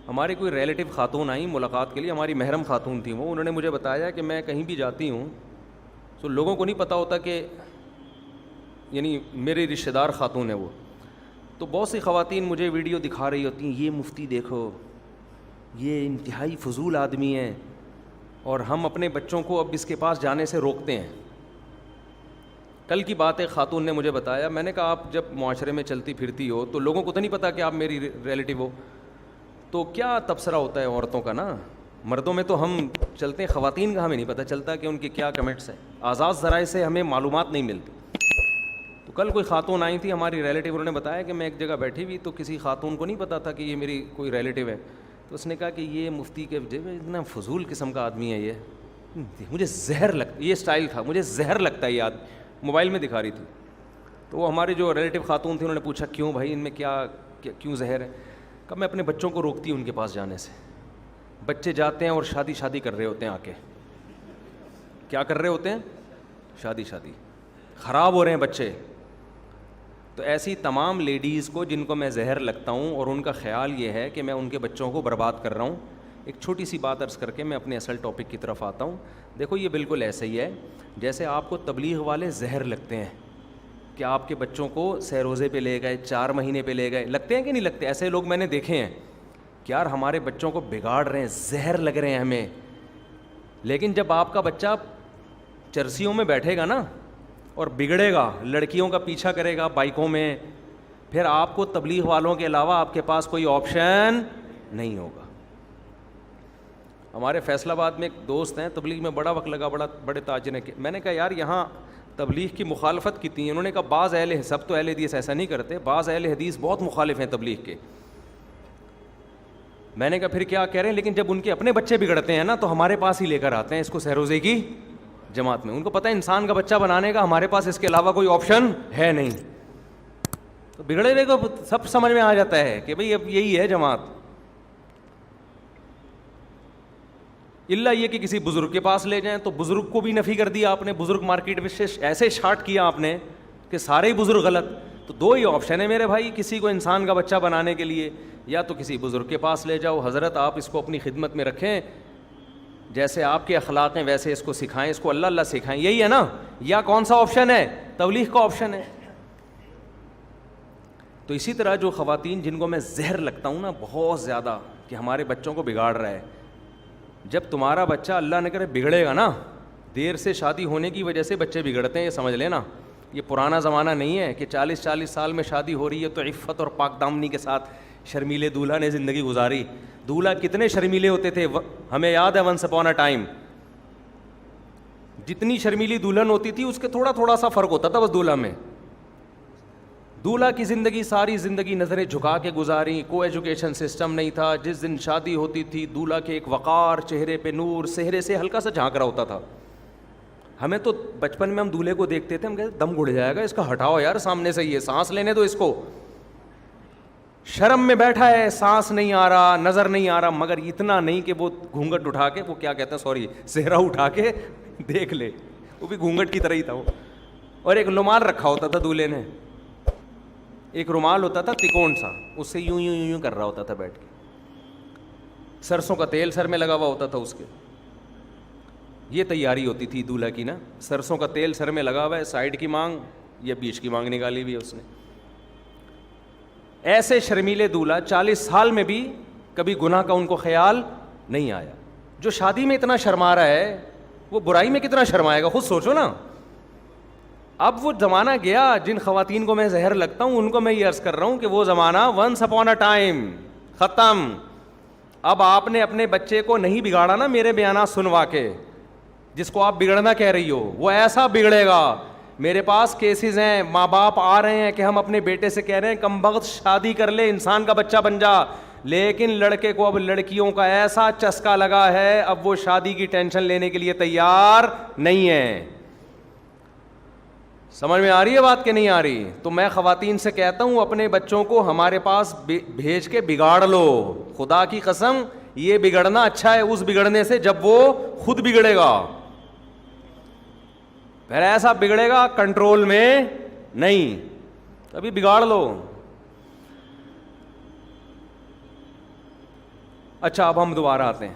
ہماری کوئی ریلیٹو خاتون آئیں ملاقات کے لیے, ہماری محرم خاتون تھیں وہ. انہوں نے مجھے بتایا کہ میں کہیں بھی جاتی ہوں تو لوگوں کو نہیں پتہ ہوتا کہ یعنی میری رشتہ دار خاتون ہے وہ. تو بہت سی خواتین مجھے ویڈیو دکھا رہی ہوتی ہیں, یہ مفتی دیکھو, یہ انتہائی فضول آدمی ہے, اور ہم اپنے بچوں کو اب اس کے پاس جانے سے روکتے ہیں. کل کی بات ہے, خاتون نے مجھے بتایا, میں نے کہا آپ جب معاشرے میں چلتی پھرتی ہو تو لوگوں کو تو نہیں پتہ کہ آپ میری ریلیٹو ہو, تو کیا تبصرہ ہوتا ہے عورتوں کا نا. مردوں میں تو ہم چلتے ہیں, خواتین کا ہمیں نہیں پتہ چلتا کہ ان کے کیا کمنٹس ہیں. آزاد ذرائع سے ہمیں معلومات نہیں ملتی. تو کل کوئی خاتون آئی تھی ہماری ریلیٹو, انہوں نے بتایا کہ میں ایک جگہ بیٹھی ہوئی تو کسی خاتون کو نہیں پتہ تھا کہ یہ میری کوئی ریلیٹو ہے. تو اس نے کہا کہ یہ مفتی کے اتنا فضول قسم کا آدمی ہے, یہ مجھے زہر لگتا, یہ اسٹائل تھا, مجھے زہر لگتا ہے یہ آدمی. موبائل میں دکھا رہی تھی. تو وہ ہماری جو ریلیٹو خاتون تھی انہوں نے پوچھا کیوں بھائی ان میں کیوں زہر ہے. کہ میں اپنے بچوں کو روکتی ہوں ان کے پاس جانے سے. بچے جاتے ہیں اور شادی کر رہے ہوتے ہیں, آ کے کیا کر رہے ہوتے ہیں, شادی خراب ہو رہے ہیں بچے. تو ایسی تمام لیڈیز کو جن کو میں زہر لگتا ہوں اور ان کا خیال یہ ہے کہ میں ان کے بچوں کو برباد کر رہا ہوں, ایک چھوٹی سی بات عرض کر کے میں اپنے اصل ٹاپک کی طرف آتا ہوں. دیکھو یہ بالکل ایسا ہی ہے جیسے آپ کو تبلیغ والے زہر لگتے ہیں کہ آپ کے بچوں کو سہ روزے پہ لے گئے, 4 مہینے پہ لے گئے. لگتے ہیں کہ نہیں لگتے؟ ایسے لوگ میں نے دیکھے ہیں کہ یار ہمارے بچوں کو بگاڑ رہے ہیں, زہر لگ رہے ہیں ہمیں. لیکن جب آپ کا بچہ چرسیوں میں بیٹھے گا نا اور بگڑے گا, لڑکیوں کا پیچھا کرے گا بائکوں میں, پھر آپ کو تبلیغ والوں کے علاوہ آپ کے پاس کوئی آپشن نہیں ہوگا. ہمارے فیصل آباد میں ایک دوست ہیں, تبلیغ میں بڑا وقت لگا, بڑے تاجر ہیں. میں نے کہا یار یہاں تبلیغ کی مخالفت کی تھی. انہوں نے کہا بعض سب تو اہل حدیث ایسا نہیں کرتے, بعض اہل حدیث بہت مخالف ہیں تبلیغ کے. میں نے کہا پھر کیا کہہ رہے ہیں, لیکن جب ان کے اپنے بچے بگڑتے ہیں نا تو ہمارے پاس ہی لے کر آتے ہیں اس کو سہروزے کی جماعت میں. ان کو پتہ ہے انسان کا بچہ بنانے کا ہمارے پاس اس کے علاوہ کوئی آپشن ہے نہیں. تو بگڑے ہوئے کو سب سمجھ میں آ جاتا ہے کہ بھئی اب یہی ہے جماعت. اللہ یہ کہ کسی بزرگ کے پاس لے جائیں تو بزرگ کو بھی نفی کر دیا آپ نے, بزرگ مارکیٹ میں ایسے شارٹ کیا آپ نے کہ سارے ہی بزرگ غلط. تو 2 ہی آپشن ہے میرے بھائی, کسی کو انسان کا بچہ بنانے کے لیے یا تو کسی بزرگ کے پاس لے جاؤ, حضرت آپ اس کو اپنی خدمت میں رکھیں, جیسے آپ کے اخلاق ہیں ویسے اس کو سکھائیں, اس کو اللہ اللہ سکھائیں, یہی ہے نا. یا کون سا آپشن ہے؟ تبلیغ کا آپشن ہے. تو اسی طرح جو خواتین جن کو میں زہر لگتا ہوں نا بہت زیادہ کہ ہمارے بچوں کو بگاڑ رہا ہے, جب تمہارا بچہ اللہ نہ کرے بگڑے گا نا, دیر سے شادی ہونے کی وجہ سے بچے بگڑتے ہیں, یہ سمجھ لینا. یہ پرانا زمانہ نہیں ہے کہ 40 سال میں شادی ہو رہی ہے تو عفت اور پاک دامنی کے ساتھ شرمیلے دولہا نے زندگی گزاری. دولہا کتنے شرمیلے ہوتے تھے, ہمیں یاد ہے ونس اپون اے ٹائم. جتنی شرمیلی دلہن ہوتی تھی اس کے تھوڑا سا فرق ہوتا تھا بس دولہا میں. دولہا کی زندگی ساری زندگی نظریں جھکا کے گزاری, کو ایجوکیشن سسٹم نہیں تھا. جس دن شادی ہوتی تھی دولہا کے ایک وقار, چہرے پہ نور, چہرے سے ہلکا سا جھانک رہا ہوتا تھا. ہمیں تو بچپن میں ہم دولہے کو دیکھتے تھے, ہم کہتے دم گھڑ جائے گا اس کا, ہٹاؤ یار سامنے سے, یہ سانس لینے دو اس کو. شرم میں بیٹھا ہے, سانس نہیں آ رہا, نظر نہیں آ رہا, مگر اتنا نہیں کہ وہ گھونگھٹ اٹھا کے, وہ کیا کہتے ہیں سوری, صحرا اٹھا کے دیکھ لے. وہ بھی گھونگھٹ کی طرح ہی تھا وہ. اور ایک رومال رکھا ہوتا تھا دولہے نے, ایک رومال ہوتا تھا تکون سا, اس سے یوں یوں یوں کر رہا ہوتا تھا بیٹھ کے. سرسوں کا تیل سر میں لگا ہوا ہوتا تھا اس کے. یہ تیاری ہوتی تھی دولہا کی نا, سرسوں کا تیل سر میں لگا ہوا ہے, سائڈ کی مانگ یا بیچ کی مانگ نکالی ہوئی ہے اس نے. ایسے شرمیلے دولہا 40 سال میں بھی کبھی گناہ کا ان کو خیال نہیں آیا. جو شادی میں اتنا شرما رہا ہے وہ برائی میں کتنا شرمائے گا, خود سوچو نا. اب وہ زمانہ گیا. جن خواتین کو میں زہر لگتا ہوں ان کو میں یہ عرض کر رہا ہوں کہ وہ زمانہ ونس اپون اے ٹائم ختم. اب آپ نے اپنے بچے کو نہیں بگاڑا نا میرے بیانات سنوا کے, جس کو آپ بگڑنا کہہ رہی ہو وہ ایسا بگڑے گا. میرے پاس کیسز ہیں, ماں باپ آ رہے ہیں کہ ہم اپنے بیٹے سے کہہ رہے ہیں کم بخت شادی کر لے, انسان کا بچہ بن جا, لیکن لڑکے کو اب لڑکیوں کا ایسا چسکا لگا ہے اب وہ شادی کی ٹینشن لینے کے لیے تیار نہیں ہے. سمجھ میں آ رہی ہے بات کہ نہیں آ رہی؟ تو میں خواتین سے کہتا ہوں اپنے بچوں کو ہمارے پاس بھیج کے بگاڑ لو. خدا کی قسم یہ بگڑنا اچھا ہے اس بگڑنے سے جب وہ خود بگڑے گا. پھر ایسا بگڑے گا کنٹرول میں نہیں, ابھی بگاڑ لو. اچھا اب ہم دوبارہ آتے ہیں.